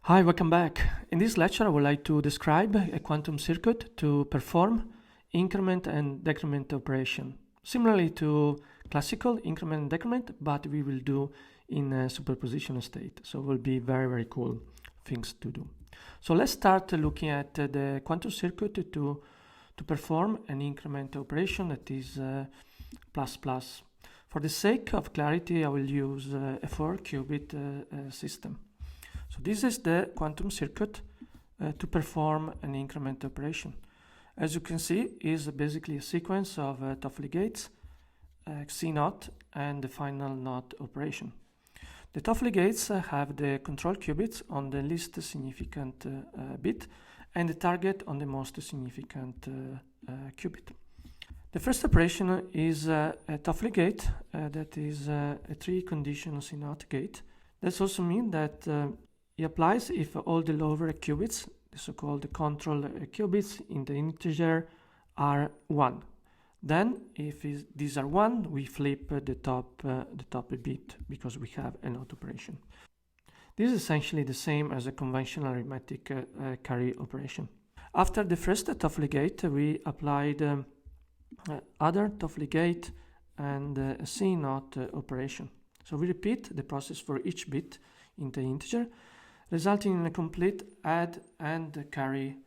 Hi, welcome back. In this lecture, I would like to describe a quantum circuit to perform increment and decrement operation, similarly to classical increment and decrement, but we will do in a superposition state. So it will be very cool things to do. So let's start looking at the quantum circuit to perform an increment operation that is plus plus. For the sake of clarity, I will use a 4-qubit system. So this is the quantum circuit to perform an increment operation. As you can see, is basically a sequence of Toffoli gates, C0, and the final NOT operation. The Toffoli gates have the control qubits on the least significant bit and the target on the most significant qubit. The first operation is a Toffoli gate that is a 3-condition C0 gate. That also means that it applies if all the lower qubits, the so-called control qubits in the integer, are 1. Then, if these are 1, we flip the top bit because we have a NOT operation. This is essentially the same as a conventional arithmetic carry operation. After the first Toffoli gate, we applied other Toffoli gate and a C0 operation. So we repeat the process for each bit in the integer, resulting in a complete add and carry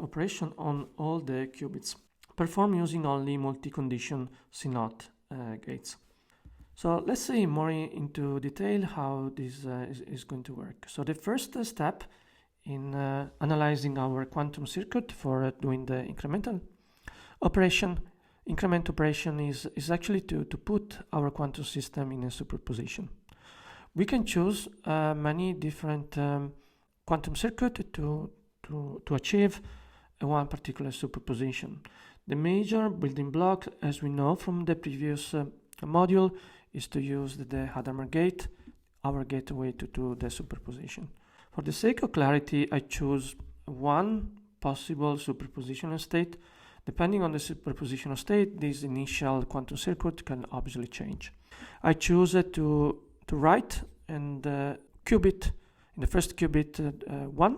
operation on all the qubits, performed using only multi-condition C0 gates. So let's see more into detail how this is going to work. So the first step in analyzing our quantum circuit for doing the incremental operation, increment operation is actually to put our quantum system in a superposition. We can choose many different quantum circuit to achieve one particular superposition. The major building block, as we know from the previous module, is to use the Hadamard gate, our gateway to do the superposition. For the sake of clarity, I choose one possible superpositional state. Depending on the superpositional state, this initial quantum circuit can obviously change. I choose to write in the qubit, in the first qubit 1,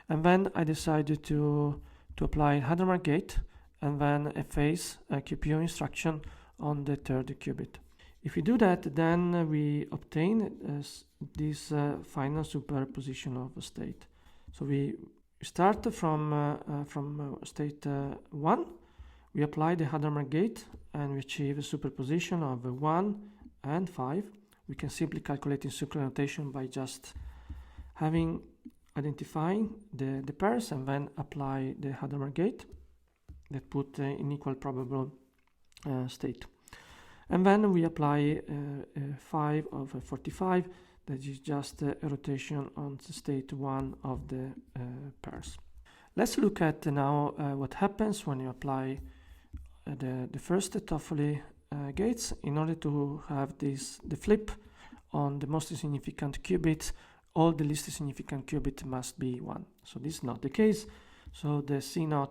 and then I decided to apply Hadamard gate and then a phase QPO instruction on the third qubit. If we do that, then we obtain this final superposition of state. So we start from state 1, we apply the Hadamard gate and we achieve a superposition of 1 and 5. We can simply calculate in circular notation by just identifying the pairs and then apply the Hadamard gate that put in equal probable state. And then we apply 5 of 45, that is just a rotation on state 1 of the pairs. Let's look at now what happens when you apply the first Toffoli gates. In order to have the flip on the most significant qubits, all the least significant qubit must be 1. So this is not the case. So the C0,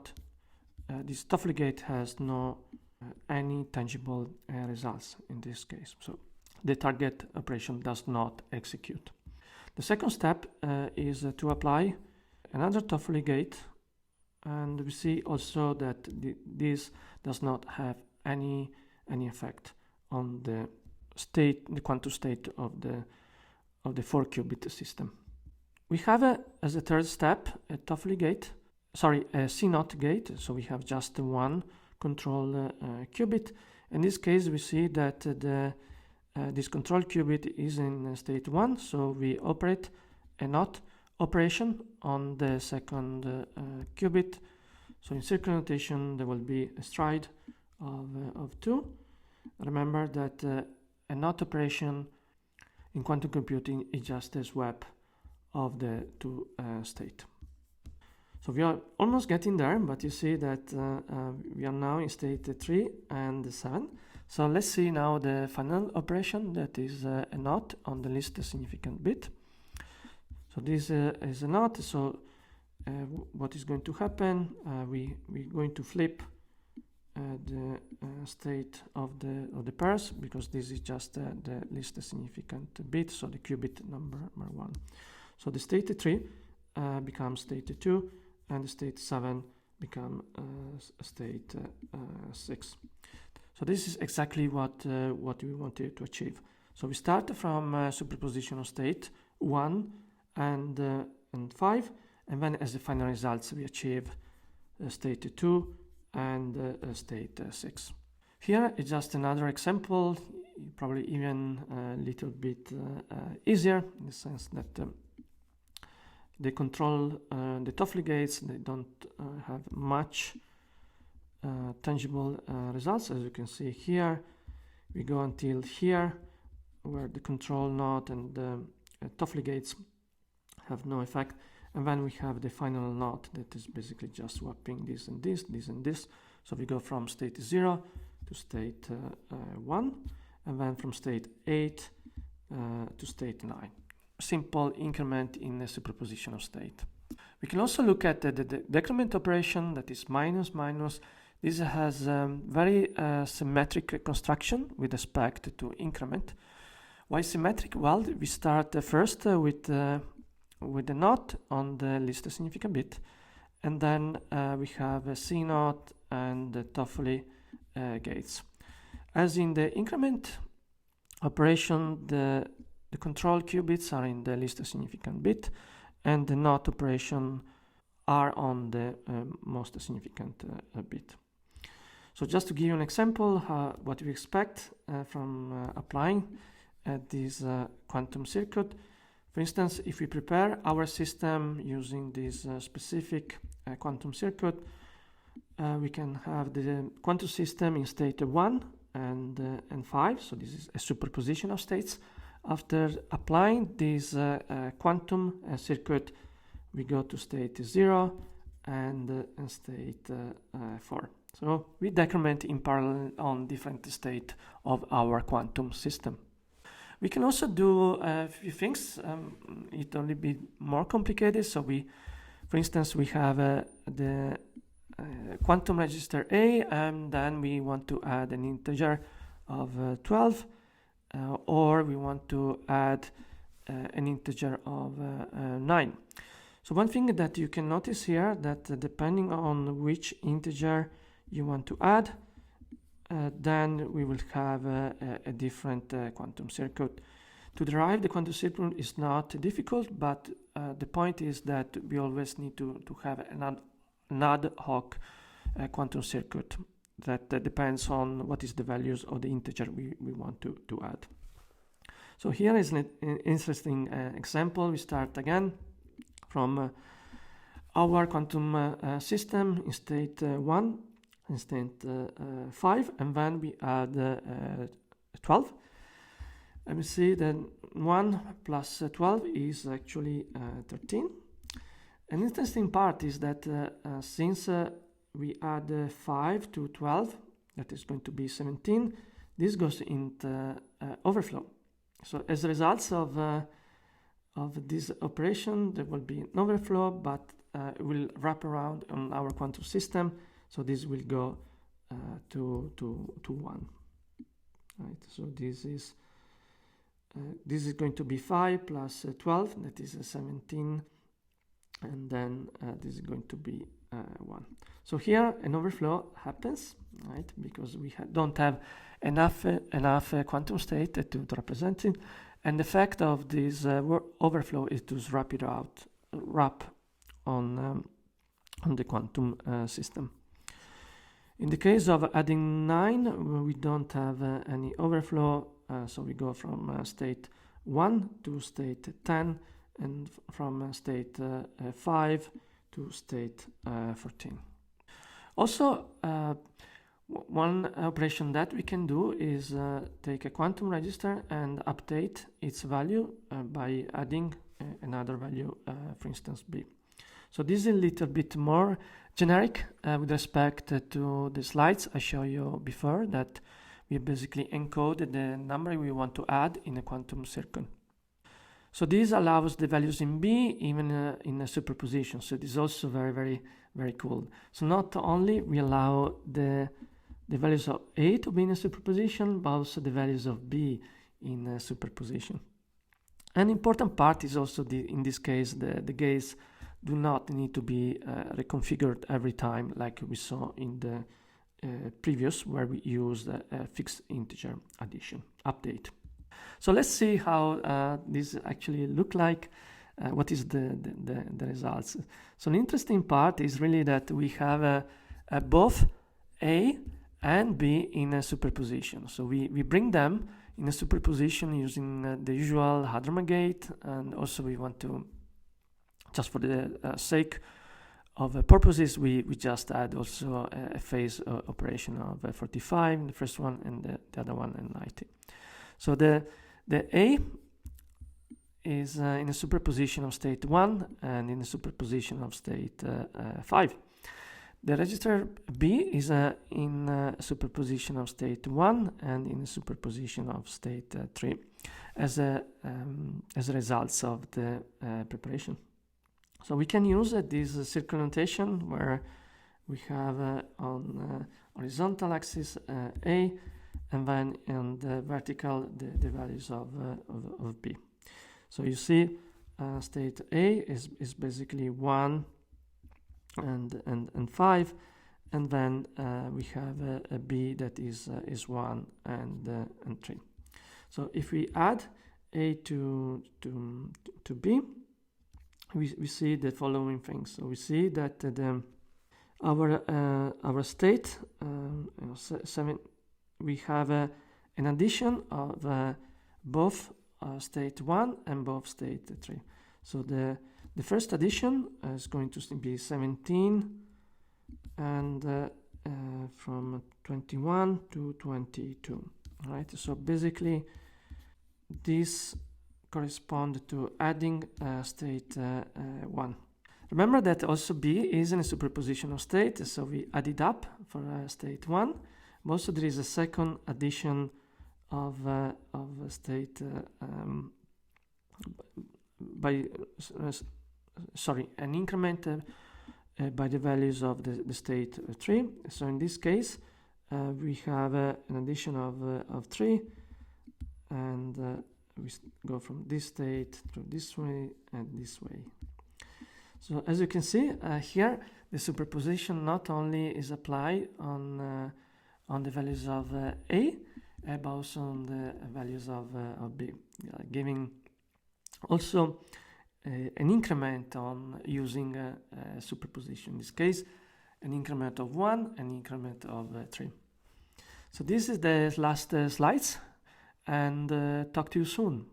this Toffoli gate has no any tangible results in this case. So the target operation does not execute. The second step is to apply another Toffoli gate, and we see also that this does not have any effect on the quantum state of the 4-qubit system. We have as a third step a Toffoli gate, a C0 gate. So we have just one control qubit. In this case, we see that this control qubit is in state 1, so we operate a NOT operation on the second qubit. So in circular notation, there will be a stride of 2. Remember that a NOT operation in quantum computing is just a swap of the two states. So we are almost getting there, but you see that we are now in state 3 and 7. So let's see now the final operation, that is a NOT on the least significant bit. So this is a NOT. So what is going to happen? We're going to flip the state of the pairs, because this is just the least significant bit, so the qubit number 1. So the state 3 becomes state 2, and the state 7 become state 6. So this is exactly what we wanted to achieve. So we start from superposition of state 1 and 5, and then as the final results we achieve state 2 and state 6. Here is just another example, probably even a little bit easier, in the sense that they control the Toffoli gates. They don't have much tangible results. As you can see here, we go until here, where the control node and the Toffoli gates have no effect, and then we have the final node that is basically just swapping this and this, this and this. So we go from state 0 to state 1, and then from state 8 to state 9. Simple increment in the superposition of state. We can also look at the decrement operation, that is minus minus. This has very symmetric construction with respect to increment. Why symmetric? Well, we start first with the NOT on the least significant bit, and then we have a C NOT and the Toffoli gates. As in the increment operation, the control qubits are in the least significant bit, and the NOT operation are on the most significant bit. So just to give you an example, what we expect from applying this quantum circuit. For instance, if we prepare our system using this specific quantum circuit, we can have the quantum system in state 1 and 5. So this is a superposition of states. After applying this quantum circuit, we go to state 0 and state 4. So we decrement in parallel on different states of our quantum system. We can also do a few things. It only be more complicated. So for instance, we have the quantum register A, and then we want to add an integer of 12, or we want to add an integer of 9. So one thing that you can notice here, that depending on which integer you want to add, then we will have a different quantum circuit. To derive the quantum circuit is not difficult, but the point is that we always need to have an ad hoc quantum circuit that depends on what is the values of the integer we want to add. So here is an interesting example. We start again from our quantum system in state 1 and state 5, and then we add 12. And we see that 1 plus 12 is actually 13. An interesting part is that since we add 5 to 12, that is going to be 17, this goes into overflow. So as a result of this operation, there will be an overflow, but it will wrap around on our quantum system. So this will go to 1. Right. So this is going to be 5 plus 12, that is 17, and then this is going to be 1. So here an overflow happens, right? Because we don't have enough quantum state to represent it, and the effect of this overflow is to wrap on the quantum system. In the case of adding 9, we don't have any overflow, so we go from state 1 to state 10, and from state 5 to state 14. Also, one operation that we can do is take a quantum register and update its value by adding another value, for instance B. So this is a little bit more generic with respect to the slides I showed you before, that we basically encode the number we want to add in a quantum circuit. So this allows the values in B even in a superposition. So this is also very, very, very cool. So not only we allow the values of A to be in a superposition, but also the values of B in a superposition. An important part is also in this case the gates do not need to be reconfigured every time like we saw in the previous, where we used a fixed integer addition update. So let's see how this actually look like. What is the results? So an interesting part is really that we have both A and B in a superposition. So we bring them in a superposition using the usual Hadamard gate, and also we want to, just for the sake of purposes, we just add also a phase operation of 45 in the first one and the other one in 90. So the A is in a superposition of state 1 and in a superposition of state 5. The register B is in a superposition of state 1 and in a superposition of state 3 as a results of the preparation. So we can use this circle notation where we have on horizontal axis A, and then on the vertical the values of B. So you see state A is basically 1 and 5, and then we have a B that is 1 and 3. So if we add A to B, we see the following things. So we see that our state 7, we have an addition of both state 1 and both state 3. So the first addition is going to be 17 and from 21 to 22. Right? So basically this corresponds to adding state 1. Remember that also B is in a superposition of state, so we add it up for state 1. Also there is a second addition of state an increment by the values of the state 3. So in this case we have an addition of 3, and we go from this state to this way and this way. So as you can see here, the superposition not only is applied on the values of A, but also on the values of B, giving also an increment on using superposition. In this case, an increment of 1, an increment of 3. So this is the last slides, and talk to you soon.